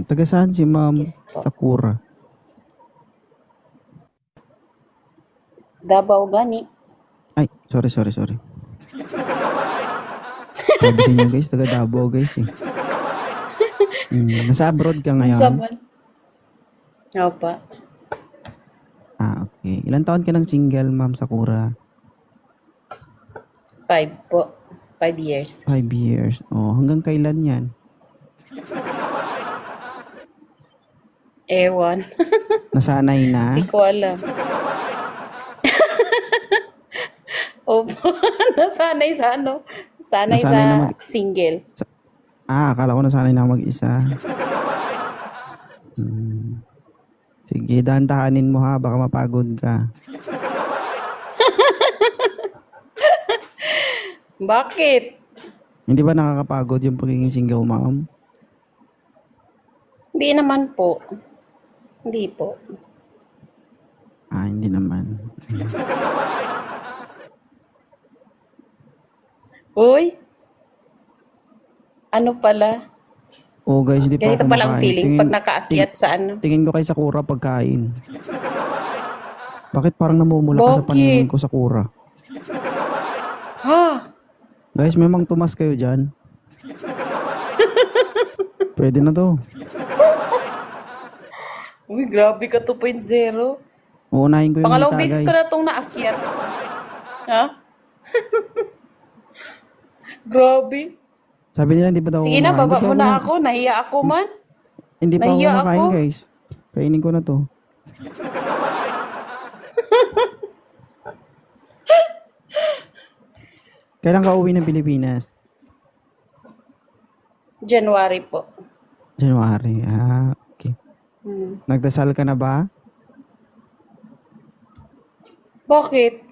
Taga saan si Ma'am Yes po. Sakura? Davao gani. Ay, sorry, sorry, sorry. Sabi sa inyo guys, taga Davao guys eh. Nasa abroad ka Unsa ngayon? man? Opo. Okay. Ilan taon ka ng single, Ma'am Sakura? 5 po. 5 years. 5 years. Hanggang kailan yan? Ewan. Nasanay na? Di ko alam. Opo. Nasanay sa ano? Sanay sa Nasanay na single. akala ko nasanay na mag-isa. Sige, dahan-dahanin mo ha, baka mapagod ka. Bakit? Hindi ba nakakapagod yung pagiging single mom? Hindi naman po. Hindi po. Hindi naman. Uy. Ano pala? Guys, hindi pa Ganito ako palang kumakain. feeling pag nakaakyat sa ano. Tingin ko kay Sakura pagkain. Bakit parang namumula ka sa Bakit? paningin ko, Sakura? Ha? Guys, may mang tumas kayo dyan. Pwede na to. Uy, grabe ka 2.0. Uunahin ko yung Pangalawang hita, beses guys. ko na itong naakyat. Ha? Grabe. Sabi nila, hindi pa daw Sige na, kumakain. baba Ba't mo ba na ako. Nahiya ako man. Hindi pa ako Nahiya kumakain, ako. guys. Kainin ko na to. Kailan ka uwi ng Pilipinas? January po. January. Okay. Nagdasal ka na ba? Bakit?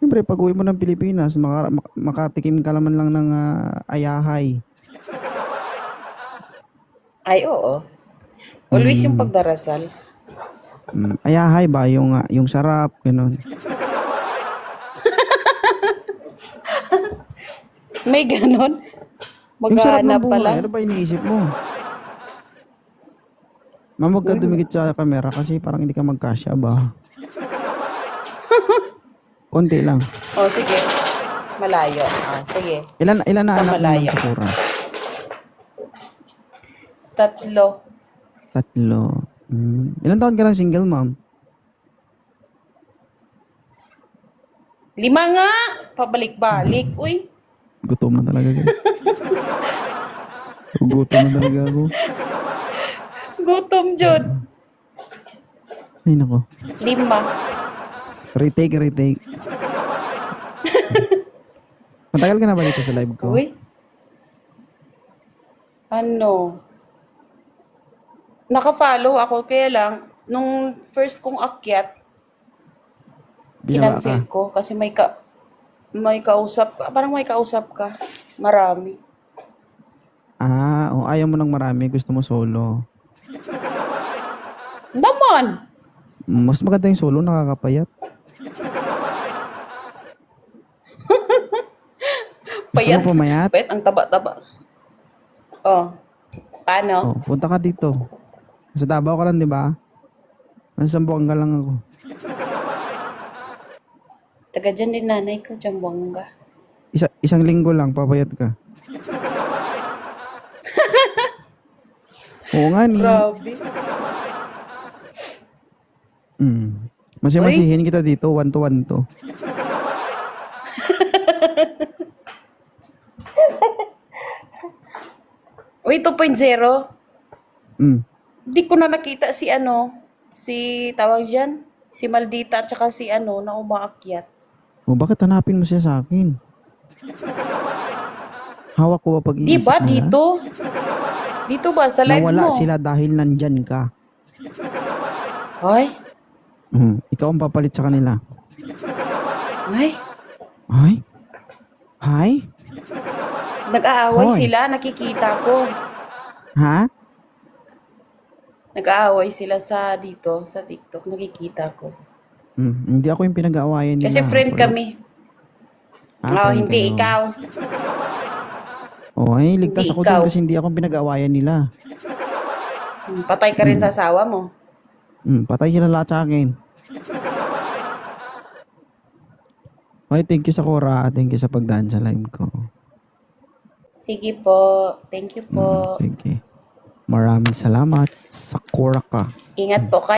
Siyempre, pag uwi mo ng Pilipinas, makatikim ka naman lang ng ayahay. Ay, oo. Always yung pagdarasal. Ayahay ba? Yung sarap, ganun. May ganon. Yung sarap ng Maghahanap pa buhay, lang. ano ba iniisip mo? Ma'am, huwag ka dumikit sa camera kasi parang hindi ka magkasya ba? Konti lang. Oh, sige. Malayo. Sige. Ilan na Sa anak mo ng malayo. Sakura? 3. 3. Ilan taon ka lang single, ma'am? 5 nga. Pabalik-balik. Uy. Gutom na talaga. Gutom na talaga ako. Gutom, Jod. Ay, nako. 5. Retake. Matagal ka na ba dito sa live ko? Uy. Ano? Naka-follow ako. Kaya lang, nung first kong akyat, Binaba kinancel ka? ko. Kasi may kausap ka. Parang may kausap ka. Marami. Ayaw mo ng marami. Gusto mo solo. Naman! Mas maganda yung solo, nakakapayat. Gusto Payat. mo pumayat? Payat ang taba-taba. Oh. Paano? Punta ka dito. Sa Davao ka lang, di ba? Nasa Zamboanga lang ako. Taga dyan din nanay ko, Jambuanga. Isang linggo lang, papayat ka. Oo nga ni. Grabe. Masihin kita dito, 1 to 1 to. Uy, 2.0. Mm. Di ko na nakita si tawag dyan, si Maldita at saka si na umaakyat. Bakit hanapin mo siya sa akin? Hawak ko ba pag-iisip Di ba nila? dito? Dito ba sa live Nawala mo? sila dahil nandyan ka. Ay, Ikaw ang papalit sa kanila. ay. Hi? Nag-aaway Hoy. sila, nakikita ko. Ha? Nag-aaway sila sa TikTok, nakikita ko. Hindi ako yung pinag-aawayan nila. Kasi friend Pero- kami. friend Hindi kayo. ikaw. Ligtas Hindi ako ikaw. dun kasi hindi ako pinag-aawayan nila. Patay ka rin sa asawa mo. Patay sila lahat sa akin. Okay, thank you sa Cora. Thank you sa pagdaan sa live ko. Sige po. Thank you po. Sige. Maraming salamat sa Cora ka. Ingat po kayo.